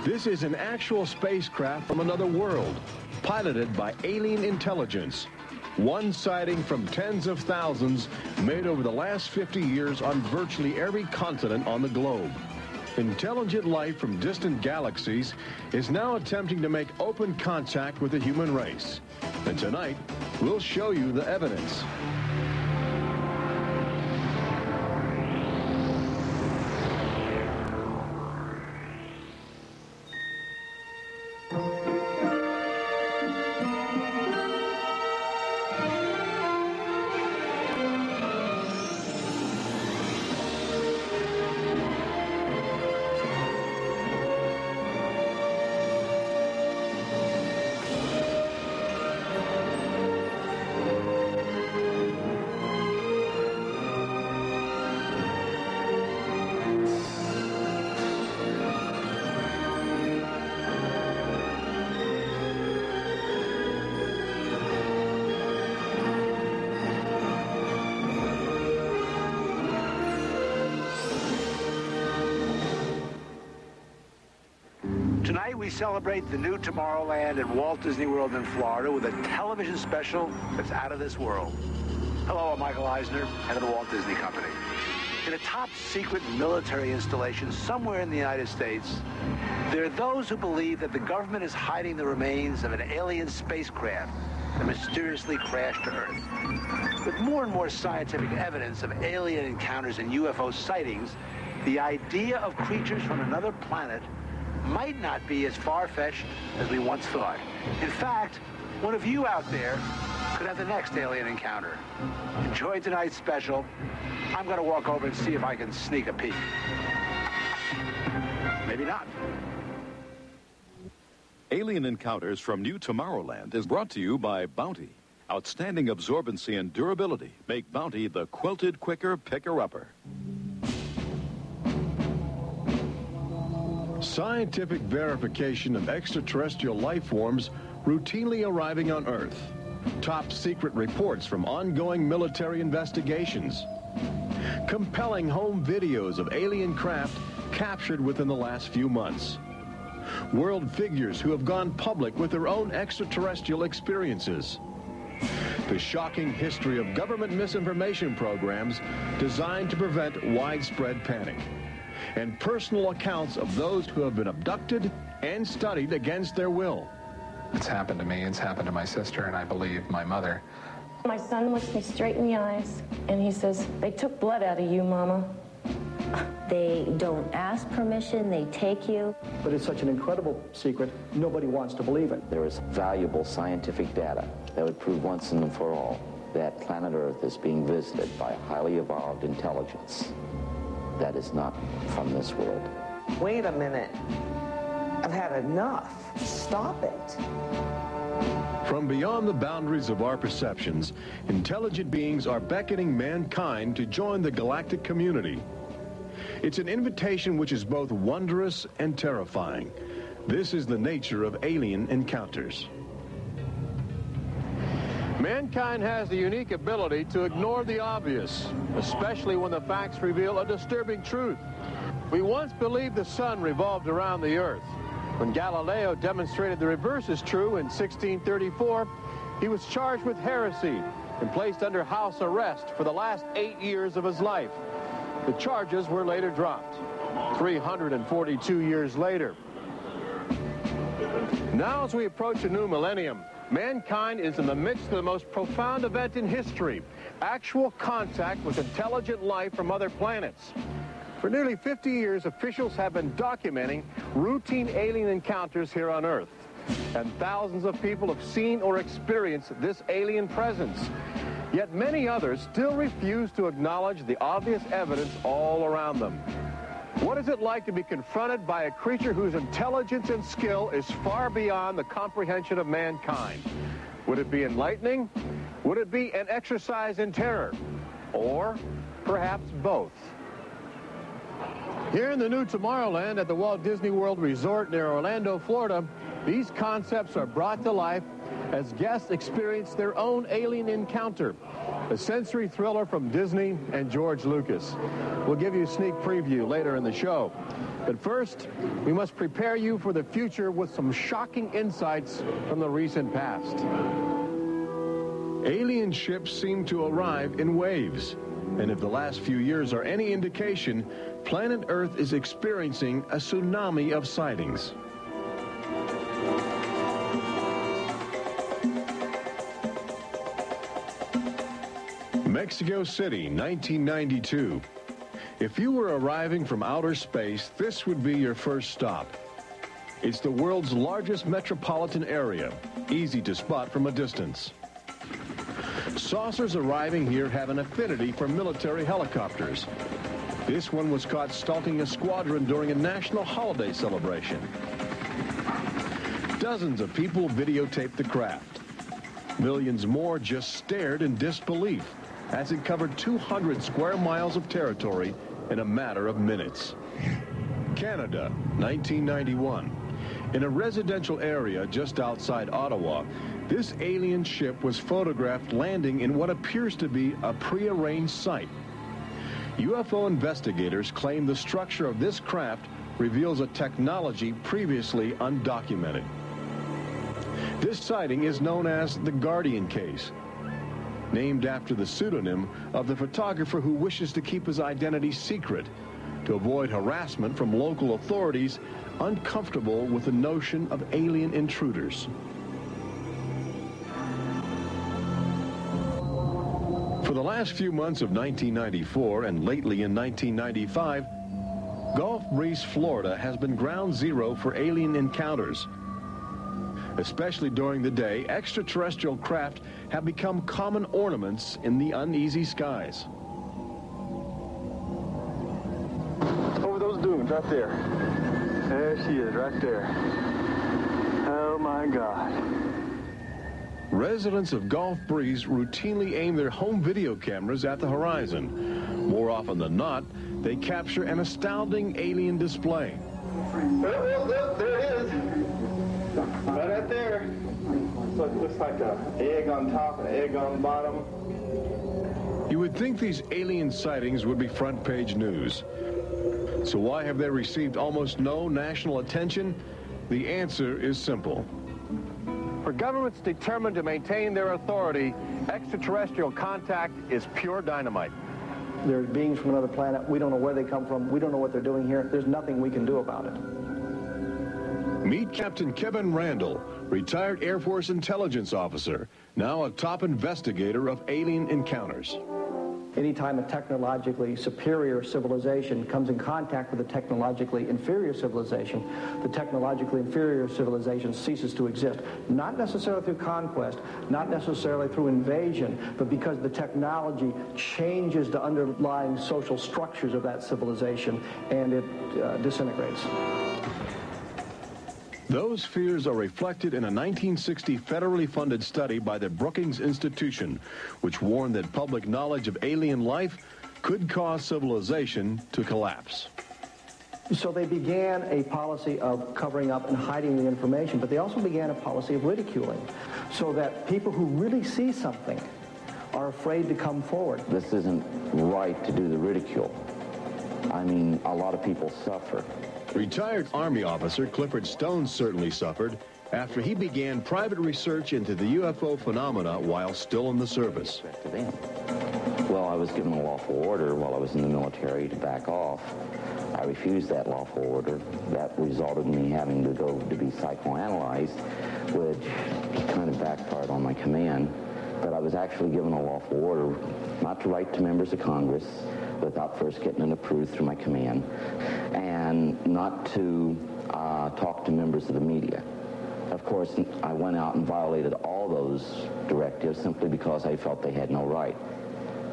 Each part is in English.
This is an actual spacecraft from another world, piloted by alien intelligence. One sighting from tens of thousands made over the last 50 years on virtually every continent on the globe. Intelligent life from distant galaxies is now attempting to make open contact with the human race. And tonight, we'll show you the evidence. Tonight we celebrate the new Tomorrowland at Walt Disney World in Florida with a television special that's out of this world. Hello, I'm Michael Eisner, head of the Walt Disney Company. In a top-secret military installation somewhere in the United States, there are those who believe that the government is hiding the remains of an alien spacecraft that mysteriously crashed to Earth. With more and more scientific evidence of alien encounters and UFO sightings, the idea of creatures from another planet might not be as far-fetched as we once thought. In fact, one of you out there could have the next alien encounter. Enjoy tonight's special. I'm going to walk over and see if I can sneak a peek. Maybe not. Alien Encounters from New Tomorrowland is brought to you by Bounty. Outstanding absorbency and durability make Bounty the quilted quicker picker-upper. Scientific verification of extraterrestrial life forms routinely arriving on Earth. Top secret reports from ongoing military investigations. Compelling home videos of alien craft captured within the last few months. World figures who have gone public with their own extraterrestrial experiences. The shocking history of government misinformation programs designed to prevent widespread panic. And personal accounts of those who have been abducted and studied against their will. It's happened to me, it's happened to my sister, and I believe my mother. My son looks me straight in the eyes, and he says, "They took blood out of you, Mama." They don't ask permission, they take you. But it's such an incredible secret, nobody wants to believe it. There is valuable scientific data that would prove once and for all that planet Earth is being visited by a highly evolved intelligence that is not from this world. Wait a minute. I've had enough. Stop it. From beyond the boundaries of our perceptions, intelligent beings are beckoning mankind to join the galactic community. It's an invitation which is both wondrous and terrifying. This is the nature of alien encounters. Mankind has the unique ability to ignore the obvious, especially when the facts reveal a disturbing truth. We once believed the sun revolved around the earth. When Galileo demonstrated the reverse is true in 1634, he was charged with heresy and placed under house arrest for the last 8 years of his life. The charges were later dropped, 342 years later. Now, as we approach a new millennium, mankind is in the midst of the most profound event in history, actual contact with intelligent life from other planets. For nearly 50 years, officials have been documenting routine alien encounters here on Earth. And thousands of people have seen or experienced this alien presence. Yet many others still refuse to acknowledge the obvious evidence all around them. What is it like to be confronted by a creature whose intelligence and skill is far beyond the comprehension of mankind? Would it be enlightening? Would it be an exercise in terror? Or perhaps both? Here in the new Tomorrowland at the Walt Disney World Resort near Orlando, Florida, these concepts are brought to life as guests experience their own alien encounter, a sensory thriller from Disney and George Lucas. We'll give you a sneak preview later in the show. But first, we must prepare you for the future with some shocking insights from the recent past. Alien ships seem to arrive in waves. And if the last few years are any indication, planet Earth is experiencing a tsunami of sightings. Mexico City, 1992. If you were arriving from outer space, this would be your first stop. It's the world's largest metropolitan area, easy to spot from a distance. Saucers arriving here have an affinity for military helicopters. This one was caught stalking a squadron during a national holiday celebration. Dozens of people videotaped the craft. Millions more just stared in disbelief as it covered 200 square miles of territory in a matter of minutes. Canada, 1991. In a residential area just outside Ottawa, this alien ship was photographed landing in what appears to be a prearranged site. UFO investigators claim the structure of this craft reveals a technology previously undocumented. This sighting is known as the Guardian case, named after the pseudonym of the photographer who wishes to keep his identity secret to avoid harassment from local authorities uncomfortable with the notion of alien intruders. For the last few months of 1994 and lately in 1995, Gulf Breeze, Florida has been ground zero for alien encounters. Especially during the day, extraterrestrial craft have become common ornaments in the uneasy skies. Over those dunes, right there. There she is, right there. Oh my God. Residents of Gulf Breeze routinely aim their home video cameras at the horizon. More often than not, they capture an astounding alien display. Look, there it is. Right there. Looks like an egg on top and an egg on the bottom. You would think these alien sightings would be front page news. So why have they received almost no national attention? The answer is simple. For governments determined to maintain their authority, extraterrestrial contact is pure dynamite. There's beings from another planet. We don't know where they come from. We don't know what they're doing here. There's nothing we can do about it. Meet Captain Kevin Randall, retired Air Force intelligence officer, now a top investigator of alien encounters. Anytime a technologically superior civilization comes in contact with a technologically inferior civilization, the technologically inferior civilization ceases to exist. Not necessarily through conquest, not necessarily through invasion, but because the technology changes the underlying social structures of that civilization and it disintegrates. Those fears are reflected in a 1960 federally funded study by the Brookings Institution, which warned that public knowledge of alien life could cause civilization to collapse. So they began a policy of covering up and hiding the information, but they also began a policy of ridiculing, so that people who really see something are afraid to come forward. This isn't right to do the ridicule. I mean, a lot of people suffer. Retired Army officer Clifford Stone certainly suffered after he began private research into the UFO phenomena while still in the service. Well, I was given a lawful order while I was in the military to back off. I refused that lawful order. That resulted in me having to go to be psychoanalyzed, which kind of backfired on my command. But I was actually given a lawful order not to write to members of Congress without first getting it approved through my command, and not to talk to members of the media. Of course, I went out and violated all those directives simply because I felt they had no right,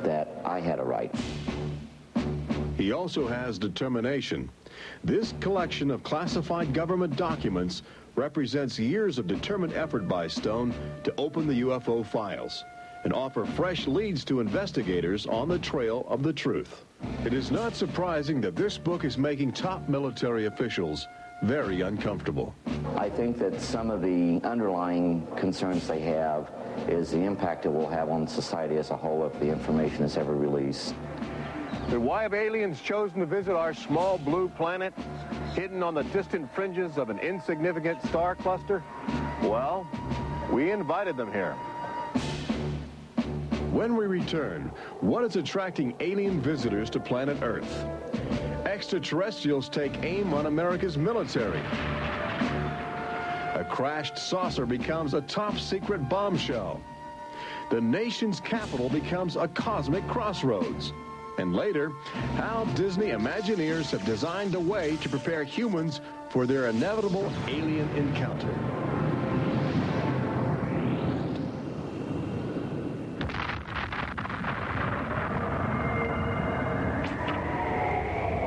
that I had a right. He also has determination. This collection of classified government documents represents years of determined effort by Stone to open the UFO files and offer fresh leads to investigators on the trail of the truth. It is not surprising that this book is making top military officials very uncomfortable. I think that some of the underlying concerns they have is the impact it will have on society as a whole if the information is ever released. But why have aliens chosen to visit our small blue planet? hidden on the distant fringes of an insignificant star cluster? Well, we invited them here. When we return, what is attracting alien visitors to planet Earth? Extraterrestrials take aim on America's military. A crashed saucer becomes a top-secret bombshell. The nation's capital becomes a cosmic crossroads. And later, how Disney Imagineers have designed a way to prepare humans for their inevitable alien encounter.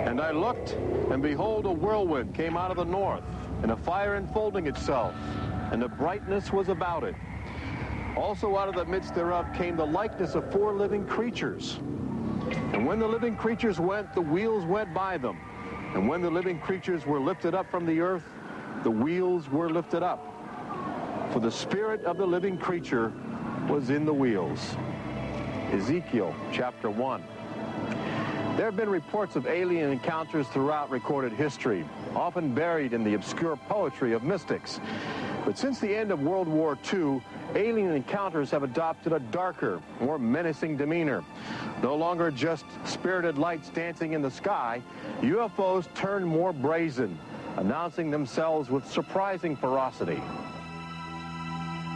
And I looked, and behold, a whirlwind came out of the north, and a fire enfolding itself, and the brightness was about it. Also out of the midst thereof came the likeness of 4 living creatures. And when the living creatures went, the wheels went by them. And when the living creatures were lifted up from the earth, the wheels were lifted up. For the spirit of the living creature was in the wheels. Ezekiel chapter 1. There have been reports of alien encounters throughout recorded history, often buried in the obscure poetry of mystics. But since the end of World War II, alien encounters have adopted a darker, more menacing demeanor. No longer just spirited lights dancing in the sky, UFOs turn more brazen, announcing themselves with surprising ferocity.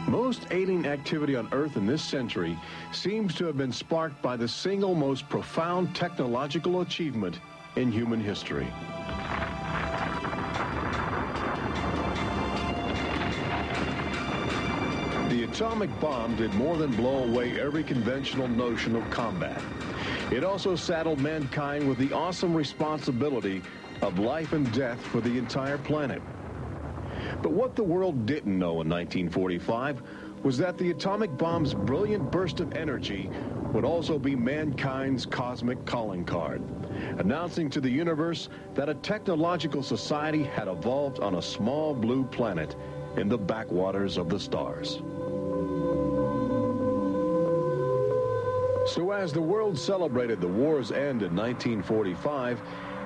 Most alien activity on Earth in this century seems to have been sparked by the single most profound technological achievement in human history. The atomic bomb did more than blow away every conventional notion of combat. It also saddled mankind with the awesome responsibility of life and death for the entire planet. But what the world didn't know in 1945 was that the atomic bomb's brilliant burst of energy would also be mankind's cosmic calling card, announcing to the universe that a technological society had evolved on a small blue planet in the backwaters of the stars. So as the world celebrated the war's end in 1945,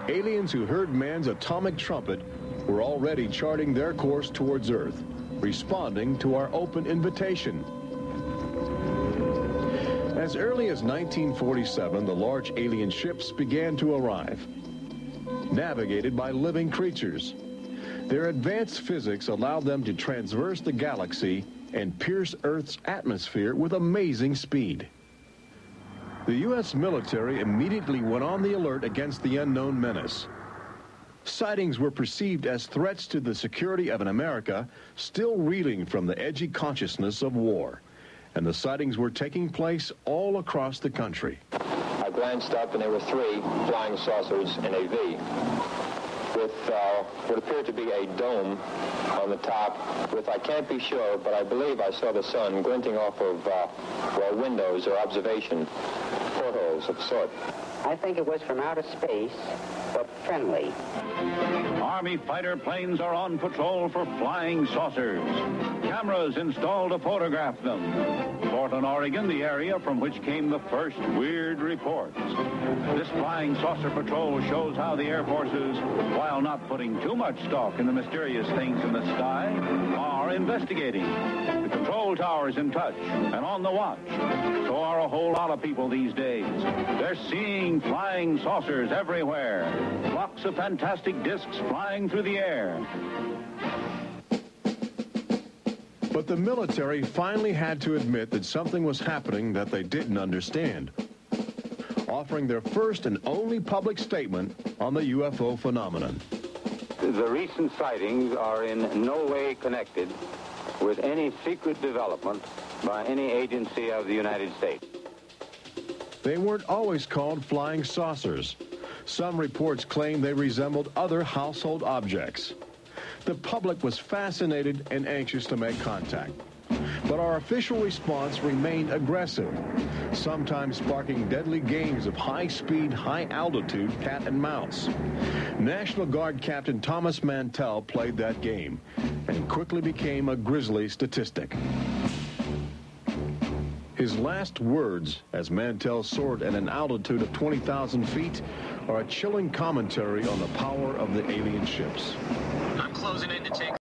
aliens who heard man's atomic trumpet were already charting their course towards Earth, responding to our open invitation. As early as 1947, the large alien ships began to arrive, navigated by living creatures. Their advanced physics allowed them to traverse the galaxy and pierce Earth's atmosphere with amazing speed. The U.S. military immediately went on the alert against the unknown menace. Sightings were perceived as threats to the security of an America still reeling from the edgy consciousness of war. And the sightings were taking place all across the country. I glanced up and there were 3 flying saucers in a V with what appeared to be a dome on the top with, I can't be sure, but I believe I saw the sun glinting off of windows or observation portholes of sort. I think it was from outer space, but friendly. Army fighter planes are on patrol for flying saucers. Cameras installed to photograph them. Portland, Oregon, the area from which came the first weird reports. This flying saucer patrol shows how the Air Forces, while not putting too much stock in the mysterious things in the sky, are investigating. The control tower's in touch and on the watch. So are a whole lot of people these days. They're seeing flying saucers everywhere. Flocks of fantastic discs flying through the air. But the military finally had to admit that something was happening that they didn't understand, offering their first and only public statement on the UFO phenomenon. The recent sightings are in no way connected with any secret development by any agency of the United States. They weren't always called flying saucers. Some reports claim they resembled other household objects. The public was fascinated and anxious to make contact. But our official response remained aggressive, sometimes sparking deadly games of high-speed, high-altitude cat and mouse. National Guard Captain Thomas Mantell played that game and quickly became a grisly statistic. His last words, as Mantell soared at an altitude of 20,000 feet, are a chilling commentary on the power of the alien ships. I'm closing in to take